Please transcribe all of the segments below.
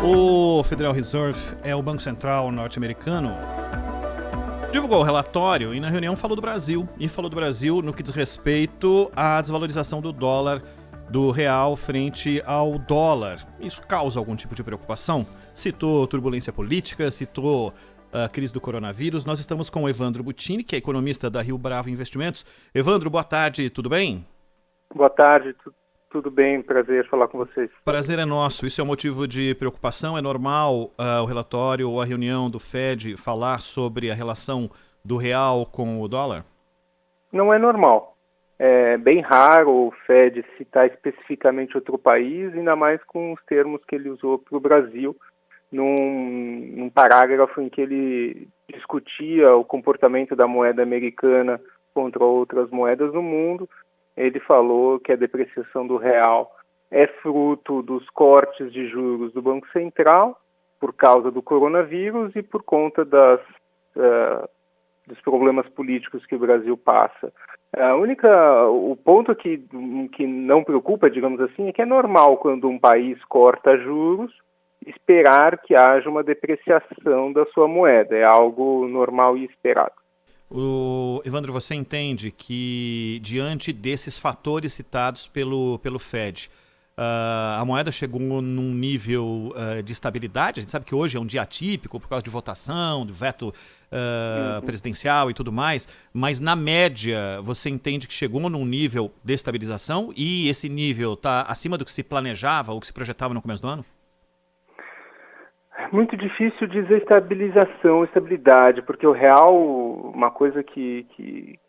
O Federal Reserve é o Banco Central norte-americano. Divulgou o relatório e na reunião falou do Brasil. E falou do Brasil no que diz respeito à desvalorização do dólar, do real frente ao dólar. Isso causa algum tipo de preocupação? Citou turbulência política, citou a crise do coronavírus. Nós estamos com o Evandro Butini, que é economista da Rio Bravo Investimentos. Evandro, boa tarde, tudo bem? Boa tarde, tudo bem, prazer falar com vocês. Prazer é nosso. Isso é um motivo de preocupação? É normal o relatório ou a reunião do Fed falar sobre a relação do real com o dólar? Não é normal. É bem raro o Fed citar especificamente outro país, ainda mais com os termos que ele usou para o Brasil, num parágrafo em que ele discutia o comportamento da moeda americana contra outras moedas no mundo. Ele falou que a depreciação do real é fruto dos cortes de juros do Banco Central por causa do coronavírus e por conta dos problemas políticos que o Brasil passa. O ponto que não preocupa, digamos assim, é que é normal quando um país corta juros esperar que haja uma depreciação da sua moeda. É algo normal e esperado. Evandro, você entende que, diante desses fatores citados pelo Fed, a moeda chegou num nível de estabilidade? A gente sabe que hoje é um dia atípico por causa de votação, do veto presidencial e tudo mais, mas na média você entende que chegou num nível de estabilização e esse nível está acima do que se planejava ou que se projetava no começo do ano? Muito difícil dizer estabilidade, porque o real, uma coisa que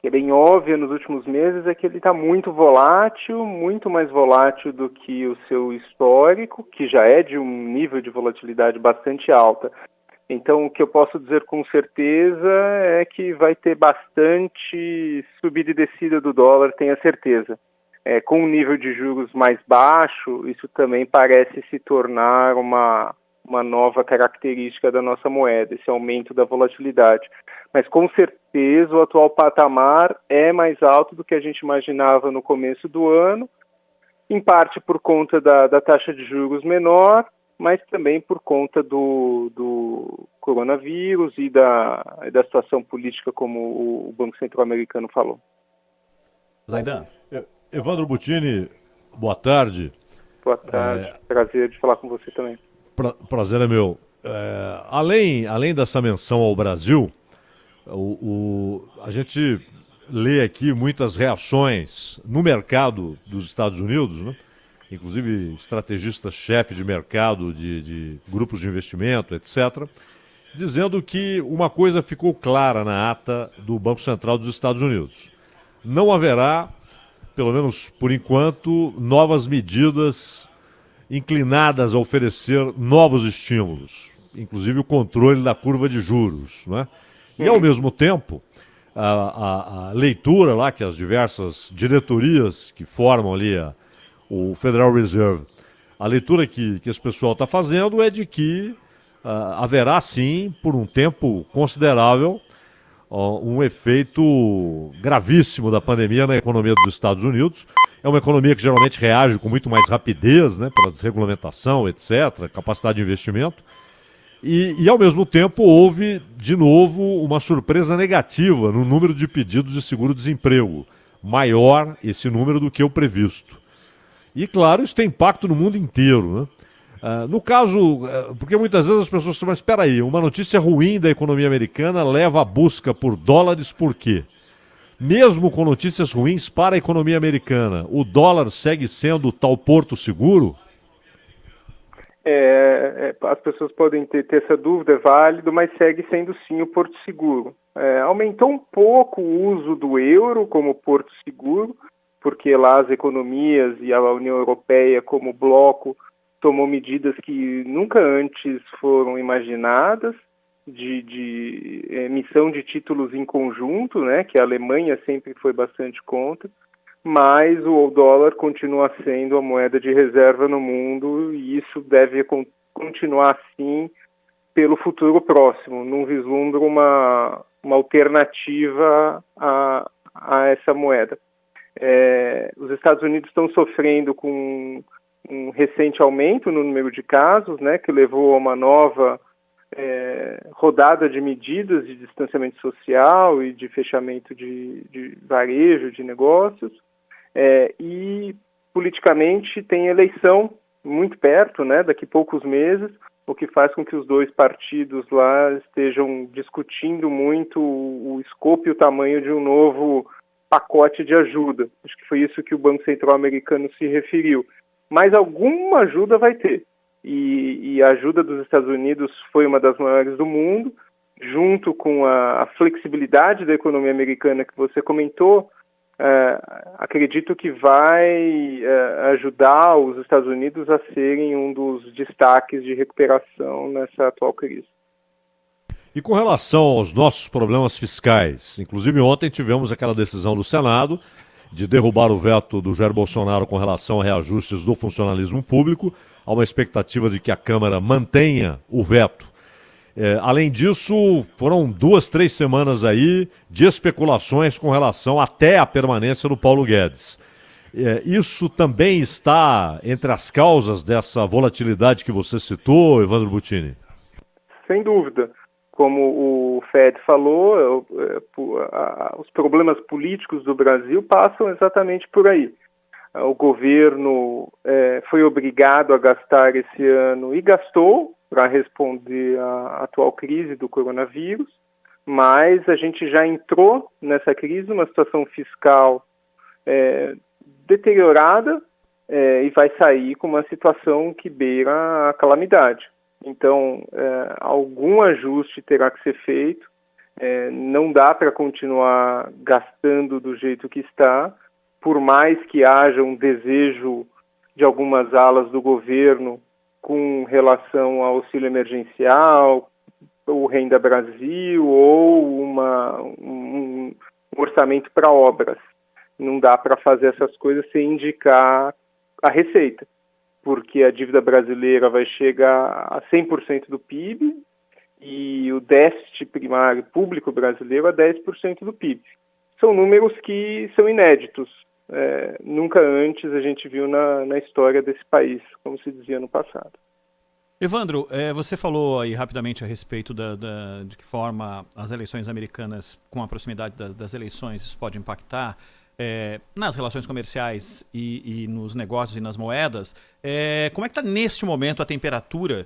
é bem óbvia nos últimos meses é que ele está muito volátil, muito mais volátil do que o seu histórico, que já é de um nível de volatilidade bastante alta. Então, o que eu posso dizer com certeza é que vai ter bastante subida e descida do dólar, tenha certeza. Com um nível de juros mais baixo, isso também parece se tornar uma nova característica da nossa moeda, esse aumento da volatilidade. Mas, com certeza, o atual patamar é mais alto do que a gente imaginava no começo do ano, em parte por conta da taxa de juros menor, mas também por conta do coronavírus e da situação política, como o Banco Central americano falou. Zaidan. Evandro Butini, boa tarde. Boa tarde, prazer de falar com você também. Prazer é meu. Além dessa menção ao Brasil, a gente lê aqui muitas reações no mercado dos Estados Unidos, né? Inclusive estrategistas-chefe de mercado de grupos de investimento, etc., dizendo que uma coisa ficou clara na ata do Banco Central dos Estados Unidos. Não haverá, pelo menos por enquanto, novas medidas inclinadas a oferecer novos estímulos, inclusive o controle da curva de juros, né? E, ao mesmo tempo, a leitura lá que as diversas diretorias que formam ali o Federal Reserve, a leitura que esse pessoal está fazendo é de que haverá, sim, por um tempo considerável, um efeito gravíssimo da pandemia na economia dos Estados Unidos. É uma economia que geralmente reage com muito mais rapidez, né, pela desregulamentação, etc., capacidade de investimento. E, ao mesmo tempo, houve, de novo, uma surpresa negativa no número de pedidos de seguro-desemprego. Maior esse número do que o previsto. E, claro, isso tem impacto no mundo inteiro, né? No caso, porque muitas vezes as pessoas falam, mas espera aí, uma notícia ruim da economia americana leva à busca por dólares por quê? Mesmo com notícias ruins para a economia americana, o dólar segue sendo tal porto seguro? As pessoas podem ter essa dúvida, é válido, mas segue sendo sim o porto seguro. Aumentou um pouco o uso do euro como porto seguro, porque lá as economias e a União Europeia como bloco tomou medidas que nunca antes foram imaginadas, de emissão de títulos em conjunto, né, que a Alemanha sempre foi bastante contra, mas o dólar continua sendo a moeda de reserva no mundo e isso deve continuar assim pelo futuro próximo. Não vislumbro uma alternativa a essa moeda. Os Estados Unidos estão sofrendo com um recente aumento no número de casos, né, que levou a uma nova rodada de medidas de distanciamento social e de fechamento de varejo, de negócios, e politicamente tem eleição muito perto, né, daqui a poucos meses, o que faz com que os dois partidos lá estejam discutindo muito o escopo e o tamanho de um novo pacote de ajuda. Acho que foi isso que o Banco Central americano se referiu. Mas alguma ajuda vai ter. E a ajuda dos Estados Unidos foi uma das maiores do mundo, junto com a flexibilidade da economia americana que você comentou. Acredito que vai ajudar os Estados Unidos a serem um dos destaques de recuperação nessa atual crise. E com relação aos nossos problemas fiscais, inclusive ontem tivemos aquela decisão do Senado de derrubar o veto do Jair Bolsonaro com relação a reajustes do funcionalismo público. Há uma expectativa de que a Câmara mantenha o veto. Além disso, foram 2-3 semanas aí de especulações com relação até à permanência do Paulo Guedes. Isso também está entre as causas dessa volatilidade que você citou, Evandro Buttini? Sem dúvida. Como o Fed falou, os problemas políticos do Brasil passam exatamente por aí. O governo foi obrigado a gastar esse ano e gastou para responder à atual crise do coronavírus, mas a gente já entrou nessa crise, uma situação fiscal deteriorada e vai sair com uma situação que beira a calamidade. Então, algum ajuste terá que ser feito, não dá para continuar gastando do jeito que está, por mais que haja um desejo de algumas alas do governo com relação ao auxílio emergencial, o Renda Brasil ou um orçamento para obras. Não dá para fazer essas coisas sem indicar a receita, porque a dívida brasileira vai chegar a 100% do PIB e o déficit primário público brasileiro a 10% do PIB. São números que são inéditos. Nunca antes a gente viu na história desse país, como se dizia no passado. Evandro, você falou aí rapidamente a respeito de que forma as eleições americanas, com a proximidade das eleições, isso pode impactar nas relações comerciais e nos negócios e nas moedas. Como é que está neste momento a temperatura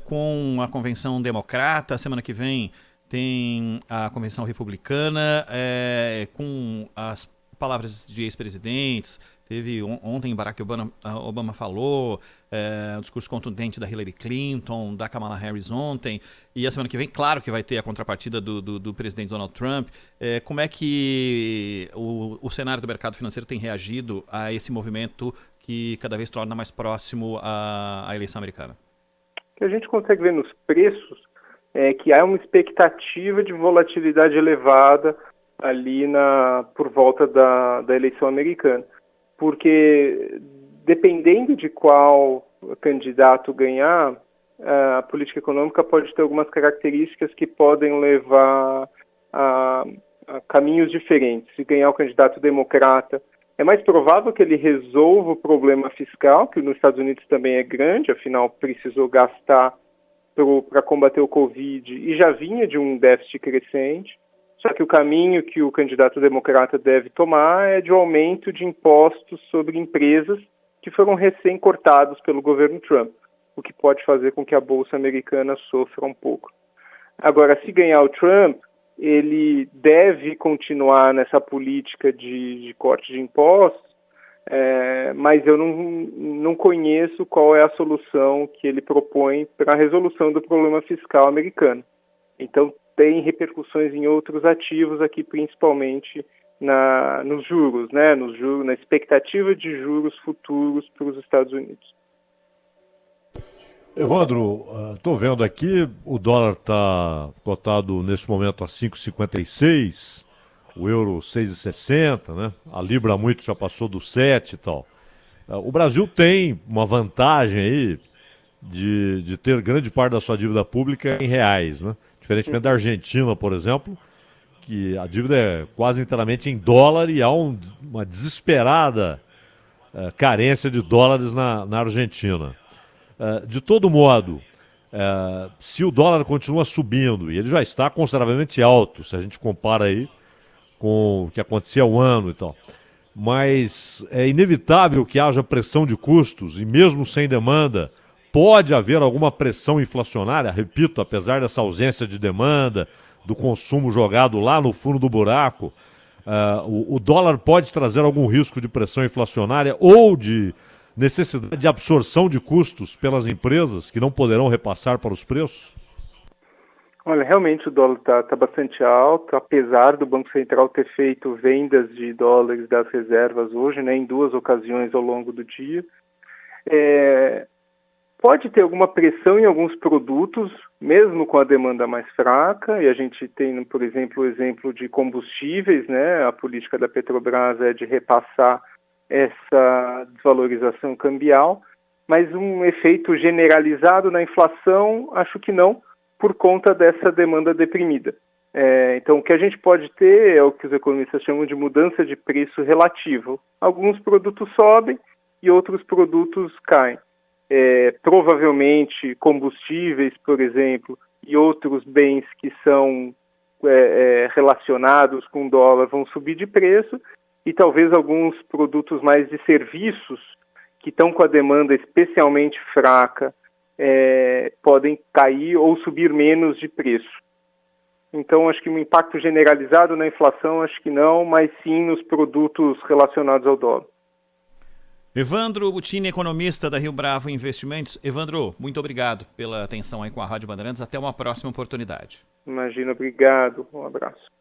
com a convenção democrata? Semana que vem tem a convenção republicana, com as palavras de ex-presidentes. Teve ontem Barack Obama falou, um discurso contundente da Hillary Clinton, da Kamala Harris ontem, e a semana que vem, claro que vai ter a contrapartida do presidente Donald Trump. Como é que o cenário do mercado financeiro tem reagido a esse movimento que cada vez torna mais próximo à eleição americana? O que a gente consegue ver nos preços é que há uma expectativa de volatilidade elevada ali por volta da eleição americana. Porque, dependendo de qual candidato ganhar, a política econômica pode ter algumas características que podem levar a caminhos diferentes. Se ganhar o candidato democrata, é mais provável que ele resolva o problema fiscal, que nos Estados Unidos também é grande, afinal precisou gastar para combater o Covid e já vinha de um déficit crescente. Só que o caminho que o candidato democrata deve tomar é de um aumento de impostos sobre empresas que foram recém-cortados pelo governo Trump, o que pode fazer com que a Bolsa Americana sofra um pouco. Agora, se ganhar o Trump, ele deve continuar nessa política de corte de impostos, mas eu não conheço qual é a solução que ele propõe para a resolução do problema fiscal americano. Então, tem repercussões em outros ativos aqui, principalmente nos juros, né? Na expectativa de juros futuros para os Estados Unidos. Evandro, estou vendo aqui, o dólar está cotado nesse momento a 5,56, o euro 6,60, né? A libra muito já passou do 7 e tal. O Brasil tem uma vantagem aí de ter grande parte da sua dívida pública em reais, né? Diferentemente da Argentina, por exemplo, que a dívida é quase inteiramente em dólar e há uma desesperada carência de dólares na Argentina. De todo modo, se o dólar continua subindo, e ele já está consideravelmente alto, se a gente compara aí com o que acontecia há um ano e tal, mas é inevitável que haja pressão de custos, e mesmo sem demanda, pode haver alguma pressão inflacionária, repito, apesar dessa ausência de demanda, do consumo jogado lá no fundo do buraco, o dólar pode trazer algum risco de pressão inflacionária ou de necessidade de absorção de custos pelas empresas que não poderão repassar para os preços? Olha, realmente o dólar está bastante alto, apesar do Banco Central ter feito vendas de dólares das reservas hoje, né, em 2 ocasiões ao longo do dia. Pode ter alguma pressão em alguns produtos, mesmo com a demanda mais fraca, e a gente tem, por exemplo, o exemplo de combustíveis, né? A política da Petrobras é de repassar essa desvalorização cambial, mas um efeito generalizado na inflação, acho que não, por conta dessa demanda deprimida. Então, o que a gente pode ter é o que os economistas chamam de mudança de preço relativo. Alguns produtos sobem e outros produtos caem. Provavelmente combustíveis, por exemplo, e outros bens que são relacionados com o dólar vão subir de preço, e talvez alguns produtos mais de serviços que estão com a demanda especialmente fraca podem cair ou subir menos de preço. Então, acho que um impacto generalizado na inflação, acho que não, mas sim nos produtos relacionados ao dólar. Evandro Butini, economista da Rio Bravo Investimentos. Evandro, muito obrigado pela atenção aí com a Rádio Bandeirantes. Até uma próxima oportunidade. Imagina, obrigado. Um abraço.